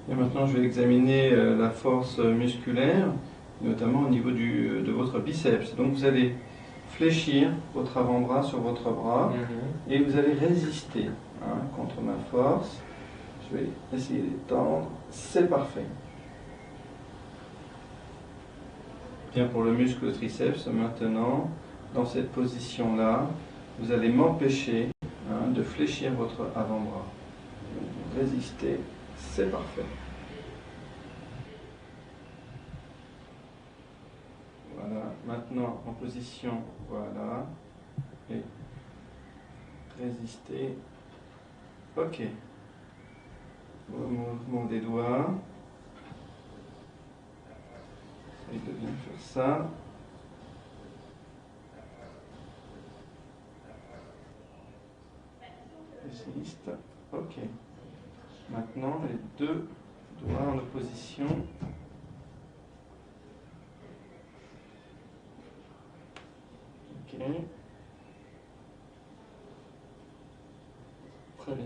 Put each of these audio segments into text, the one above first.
Et maintenant, je vais examiner la force musculaire, notamment au niveau de votre biceps. Donc, vous allez fléchir votre avant-bras sur votre bras et vous allez résister contre ma force. Je vais essayer d'étendre. C'est parfait. Bien, pour le muscle triceps, maintenant, dans cette position-là, vous allez m'empêcher de fléchir votre avant-bras. Résistez, c'est parfait. Voilà, maintenant en position, voilà, et résister. Ok. Mouvement des doigts. Essaye de bien faire ça. Résiste. Ok. Maintenant les deux doigts en opposition. Ok. Très bien.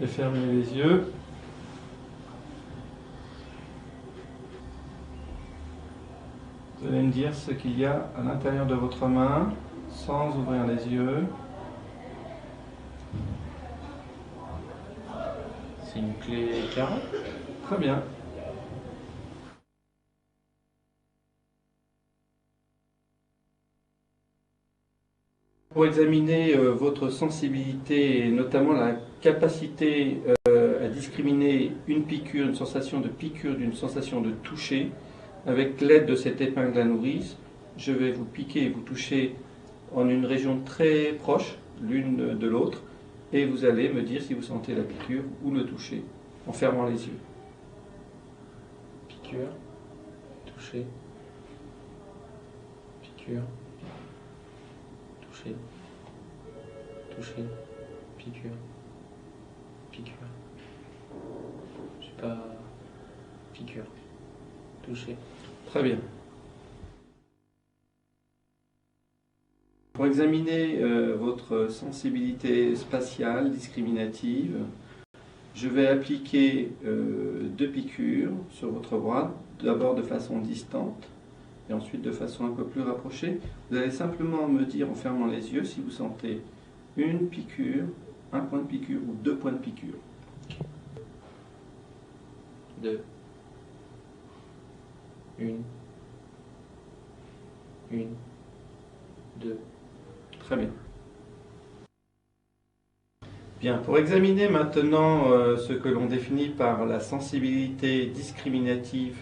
et fermez les yeux. Vous allez me dire ce qu'il y a à l'intérieur de votre main, sans ouvrir les yeux. C'est une clé carrée. Très bien. Pour examiner votre sensibilité et notamment la capacité à discriminer une piqûre, une sensation de piqûre d'une sensation de toucher, avec l'aide de cette épingle à nourrice, je vais vous piquer et vous toucher en une région très proche l'une de l'autre et vous allez me dire si vous sentez la piqûre ou le toucher en fermant les yeux. Piqûre, toucher, piqûre, toucher, toucher, piqûre, piqûre. Je sais pas, piqûre, toucher. Très bien. Pour examiner votre sensibilité spatiale discriminative, je vais appliquer 2 piqûres sur votre bras, d'abord de façon distante et ensuite de façon un peu plus rapprochée. Vous allez simplement me dire en fermant les yeux si vous sentez une piqûre, un point de piqûre ou 2 points de piqûre. 2. Une, 2. Très bien. Bien, pour examiner maintenant ce que l'on définit par la sensibilité discriminative,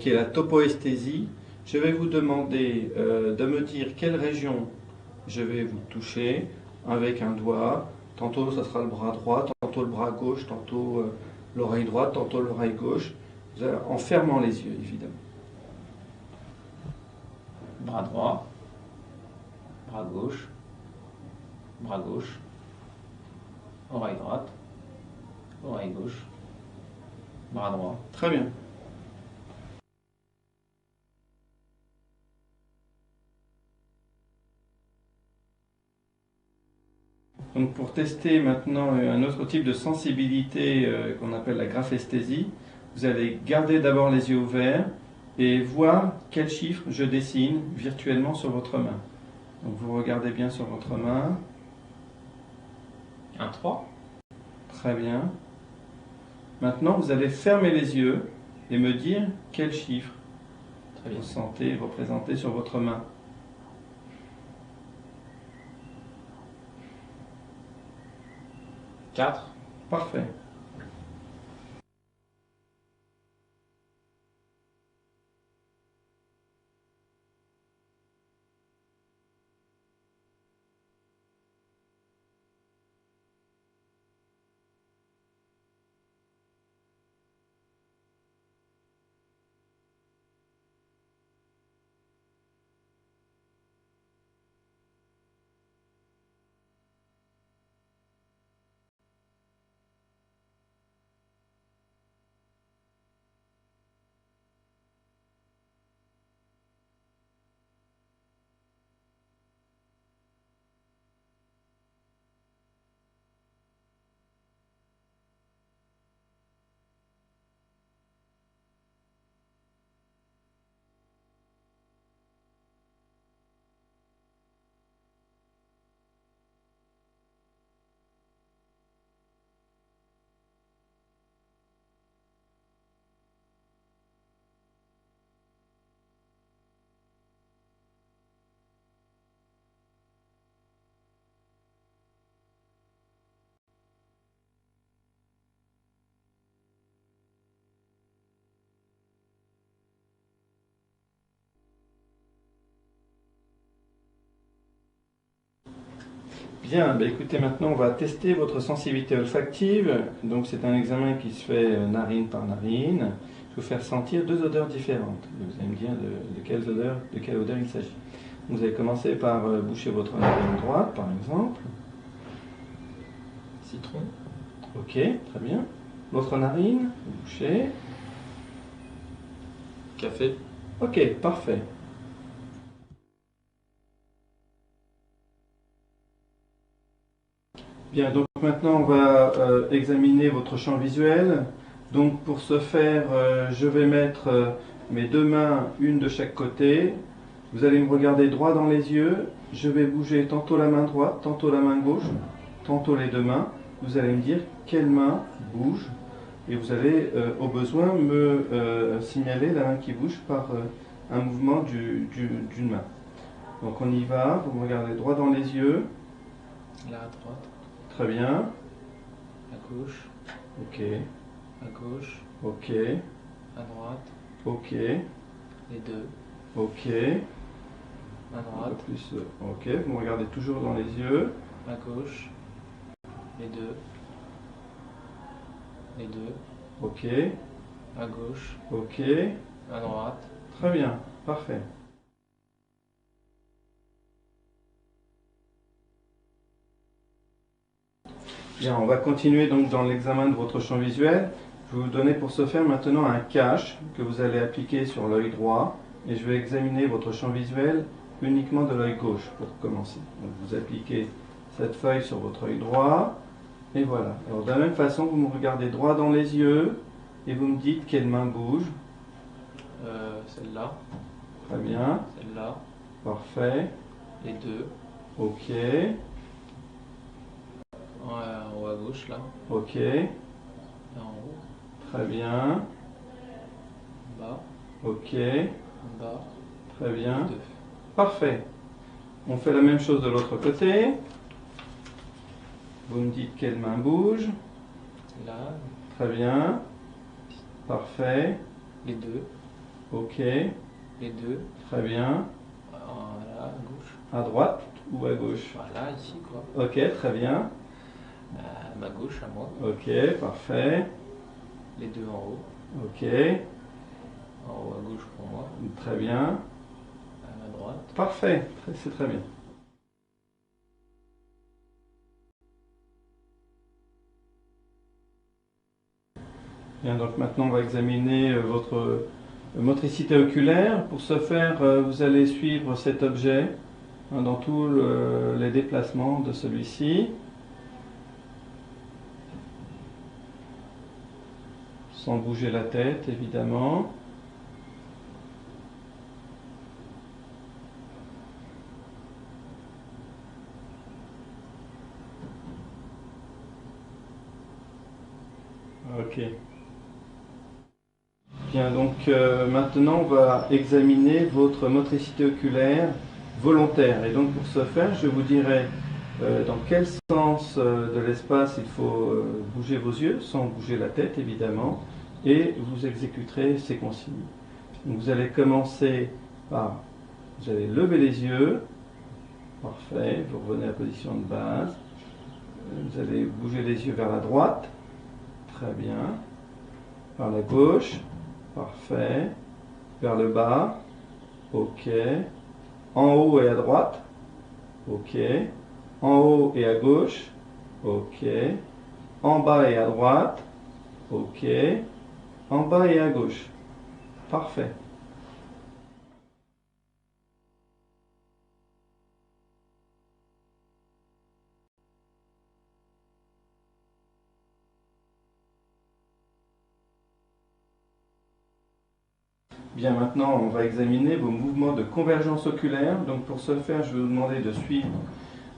qui est la topoesthésie, je vais vous demander de me dire quelle région je vais vous toucher avec un doigt. Tantôt ça sera le bras droit, tantôt le bras gauche, tantôt l'oreille droite, tantôt l'oreille gauche, en fermant les yeux évidemment. Bras droit, bras gauche, oreille droite, oreille gauche, bras droit. Très bien. Donc pour tester maintenant un autre type de sensibilité qu'on appelle la graphesthésie, vous allez garder d'abord les yeux ouverts et voir quel chiffre je dessine virtuellement sur votre main. Donc vous regardez bien sur votre main. Un 3. Très bien. Maintenant vous allez fermer les yeux et me dire quel chiffre vous sentez représenté sur votre main. 4. Parfait. Bien, bah écoutez, maintenant on va tester votre sensibilité olfactive. Donc c'est un examen qui se fait narine par narine. Je vais vous faire sentir 2 odeurs différentes. Vous allez me dire de quelle odeur il s'agit. Vous allez commencer par boucher votre narine droite, par exemple. Citron. Ok, très bien. L'autre narine, vous bouchez. Café. Ok, parfait. Bien, donc maintenant on va examiner votre champ visuel. Donc pour ce faire, je vais mettre mes deux mains, une de chaque côté. Vous allez me regarder droit dans les yeux. Je vais bouger tantôt la main droite, tantôt la main gauche, tantôt les deux mains. Vous allez me dire quelle main bouge. Et vous allez au besoin me signaler la main qui bouge par un mouvement d'une main. Donc on y va, vous me regardez droit dans les yeux. Là à droite. Très bien. À gauche. Ok. À gauche. Ok. À droite. Ok. Les deux. Ok. À Un peu droite. plus. Ok. Vous me regardez toujours dans les yeux. À gauche. Les deux. Les deux. Ok. À gauche. Ok. À droite. Très bien. Parfait. Bien, on va continuer donc dans l'examen de votre champ visuel. Je vais vous donner pour ce faire maintenant un cache que vous allez appliquer sur l'œil droit et je vais examiner votre champ visuel uniquement de l'œil gauche pour commencer. Donc vous appliquez cette feuille sur votre œil droit et voilà. Alors de la même façon, vous me regardez droit dans les yeux et vous me dites quelle main bouge. Celle-là. Très bien. Celle-là. Parfait. Les deux. Ok. En haut à gauche là. Ok. Et en haut. Très bien. En bas. Ok. En bas. Très bien. Les deux. Parfait. On fait la même chose de l'autre côté. Vous me dites quelle main bouge. Là. Très bien. Parfait. Les deux. Ok. Les deux. Très bien. Là, à gauche. À droite ou à gauche? Voilà, ici quoi. Ok, très bien. À ma gauche, à moi. Ok, parfait. Les deux en haut. Ok, En haut à gauche pour moi. très bien. À ma droite. Parfait, c'est très bien. Bien, donc maintenant on va examiner votre motricité oculaire. Pour ce faire, vous allez suivre cet objet dans tous les déplacements de celui-ci. Sans bouger la tête, évidemment. Ok. Bien, donc maintenant on va examiner votre motricité oculaire volontaire. Et donc pour ce faire, je vous dirai dans quel sens de l'espace il faut bouger vos yeux, sans bouger la tête évidemment, et vous exécuterez ces consignes. Donc vous allez commencer par, vous allez lever les yeux, parfait, vous revenez à la position de base, vous allez bouger les yeux vers la droite, très bien, vers la gauche, parfait, vers le bas, ok, en haut et à droite, ok, en haut et à gauche, ok, en bas et à droite, ok, en bas et à gauche, parfait. Bien, maintenant on va examiner vos mouvements de convergence oculaire. Donc pour ce faire, je vais vous demander de suivre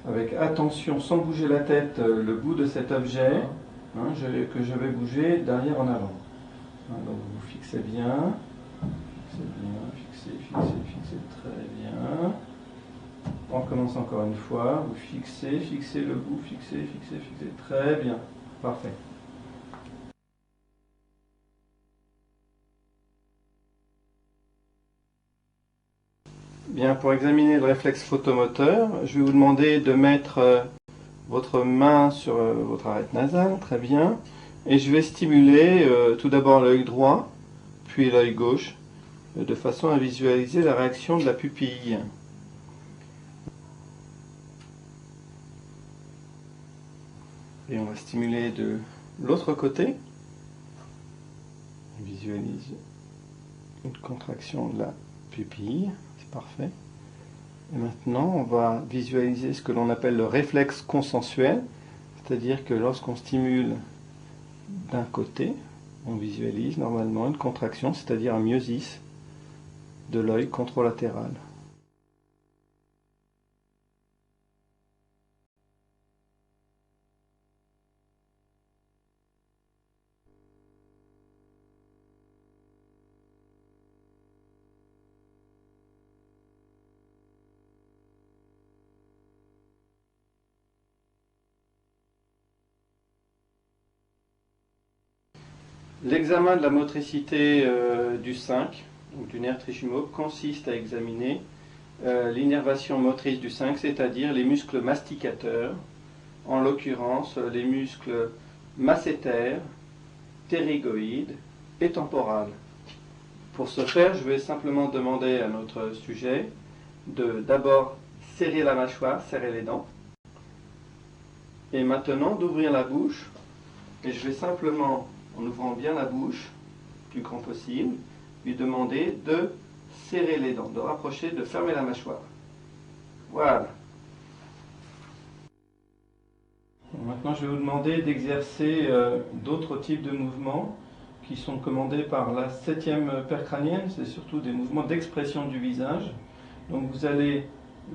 avec attention, sans bouger la tête, le bout de cet objet que je vais bouger d'arrière en avant. Donc vous fixez bien, fixez, très bien. On recommence encore une fois, vous fixez le bout, fixez, très bien, parfait. Bien, pour examiner le réflexe photomoteur, je vais vous demander de mettre votre main sur votre arête nasale, très bien. Et je vais stimuler tout d'abord l'œil droit, puis l'œil gauche, de façon à visualiser la réaction de la pupille. Et on va stimuler de l'autre côté. On visualise une contraction de la pupille, c'est parfait. Et maintenant, on va visualiser ce que l'on appelle le réflexe consensuel, C'est-à-dire que lorsqu'on stimule d'un côté, on visualise normalement une contraction, c'est-à-dire un myosis de l'œil contralatéral. L'examen de la motricité du 5, donc du nerf trijumeau, consiste à examiner l'innervation motrice du 5, c'est-à-dire les muscles masticateurs, en l'occurrence les muscles masséter, ptérygoïde et temporal. Pour ce faire, je vais simplement demander à notre sujet de d'abord serrer la mâchoire, serrer les dents, et maintenant d'ouvrir la bouche, et je vais simplement, en ouvrant bien la bouche, plus grand possible, lui demander de serrer les dents, de rapprocher, de fermer la mâchoire. Voilà. Maintenant, je vais vous demander d'exercer d'autres types de mouvements qui sont commandés par la 7e paire crânienne. C'est surtout des mouvements d'expression du visage. Donc vous allez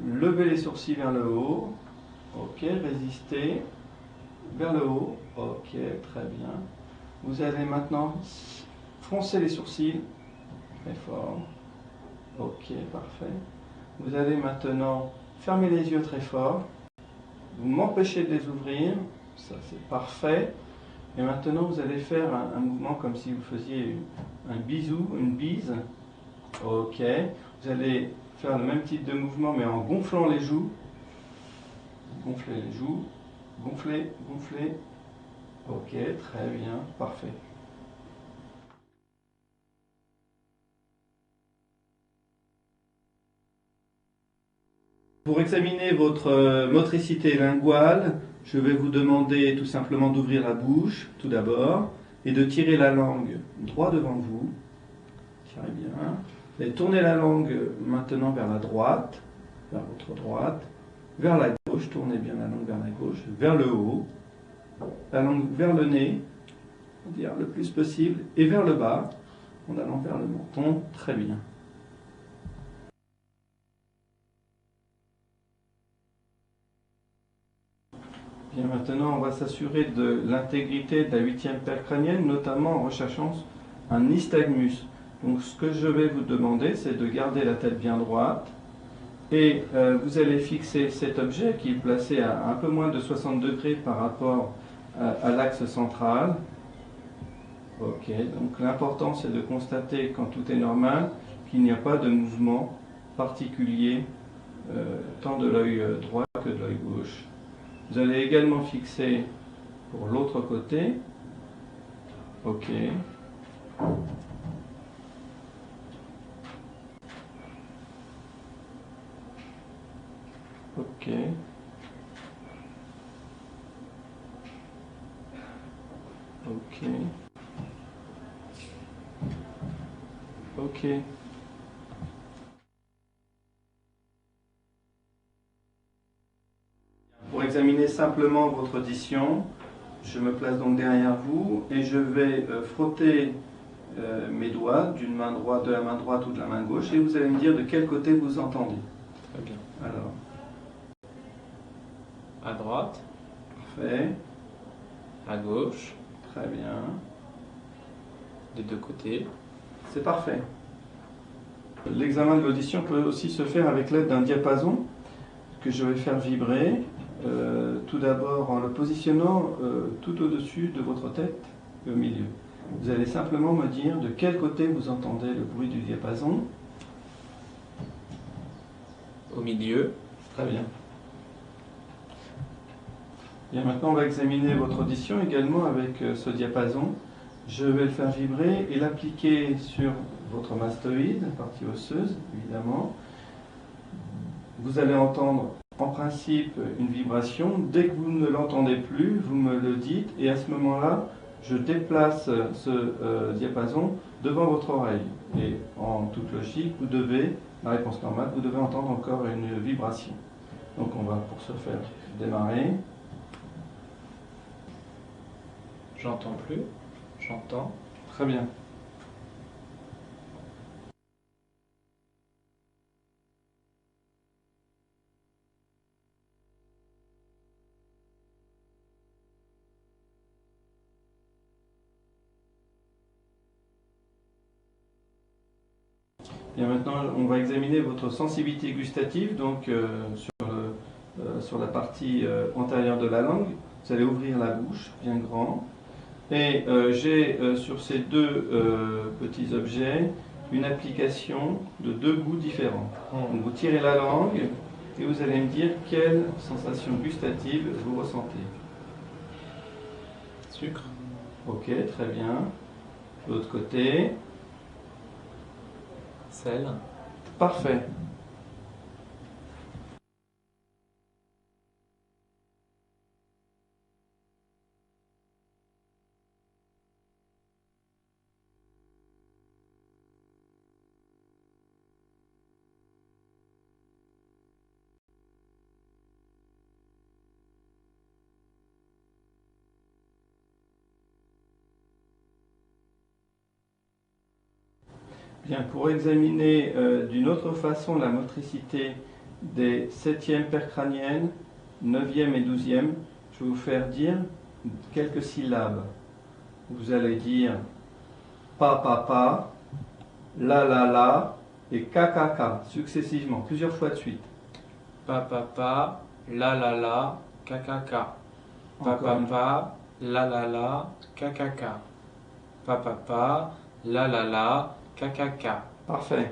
lever les sourcils vers le haut. Ok, résister. Vers le haut. Ok, très bien. Vous allez maintenant froncer les sourcils. Très fort. Ok, parfait. Vous allez maintenant fermer les yeux très fort. Vous m'empêchez de les ouvrir. Ça, c'est parfait. Et maintenant, vous allez faire un mouvement comme si vous faisiez un bisou, une bise. Ok. Vous allez faire le même type de mouvement, mais en gonflant les joues. Gonflez les joues. Gonflez, gonflez. Ok, très bien, parfait. Pour examiner votre motricité linguale, je vais vous demander tout simplement d'ouvrir la bouche, tout d'abord, et de tirer la langue droit devant vous. Tirez bien. Et tournez la langue maintenant vers la droite, vers votre droite, vers la gauche, tournez bien la langue vers la gauche, vers le haut, la langue vers le nez, on va dire le plus possible, et vers le bas, en allant vers le menton, très bien. Bien, maintenant, on va s'assurer de l'intégrité de la 8e paire crânienne, notamment en recherchant un nystagmus. Donc, ce que je vais vous demander, c'est de garder la tête bien droite. Et vous allez fixer cet objet qui est placé à un peu moins de 60 degrés par rapport à l'axe central. Ok, donc l'important, c'est de constater, quand tout est normal, qu'il n'y a pas de mouvement particulier, tant de l'œil droit que de l'œil gauche. Vous allez également fixer pour l'autre côté. Ok. Ok. Ok. Ok. Pour examiner simplement votre audition, je me place donc derrière vous et je vais frotter mes doigts d'une main droite, de la main droite ou de la main gauche, et vous allez me dire de quel côté vous entendez. Très bien. Alors. À droite. Parfait. À gauche. Très bien. Des deux côtés. C'est parfait. L'examen de l'audition peut aussi se faire avec l'aide d'un diapason que je vais faire vibrer. Tout d'abord en le positionnant tout au-dessus de votre tête et au milieu. Vous allez simplement me dire de quel côté vous entendez le bruit du diapason. Au milieu. Très bien. Bien, maintenant on va examiner votre audition également avec ce diapason. Je vais le faire vibrer et l'appliquer sur votre mastoïde, partie osseuse évidemment. Vous allez entendre en principe une vibration. Dès que vous ne l'entendez plus, vous me le dites et à ce moment-là, je déplace ce diapason devant votre oreille. Et en toute logique, vous devez, la réponse normale, vous devez entendre encore une vibration. Donc on va pour ce faire démarrer. J'entends plus. J'entends. Très bien. Bien, maintenant, on va examiner votre sensibilité gustative, donc sur la partie antérieure de la langue. Vous allez ouvrir la bouche bien grand. Et j'ai sur ces deux petits objets une application de deux goûts différents. Donc vous tirez la langue et vous allez me dire quelle sensation gustative vous ressentez. Sucre. Ok, très bien. De l'autre côté. Sel. Parfait. Bien, pour examiner d'une autre façon la motricité des 7e paires crâniennes, 9e et 12e, je vais vous faire dire quelques syllabes. Vous allez dire pa, la et ka, successivement, plusieurs fois de suite. Pa, la, ka. Pa, la, ka. Pa, la, ka. Parfait.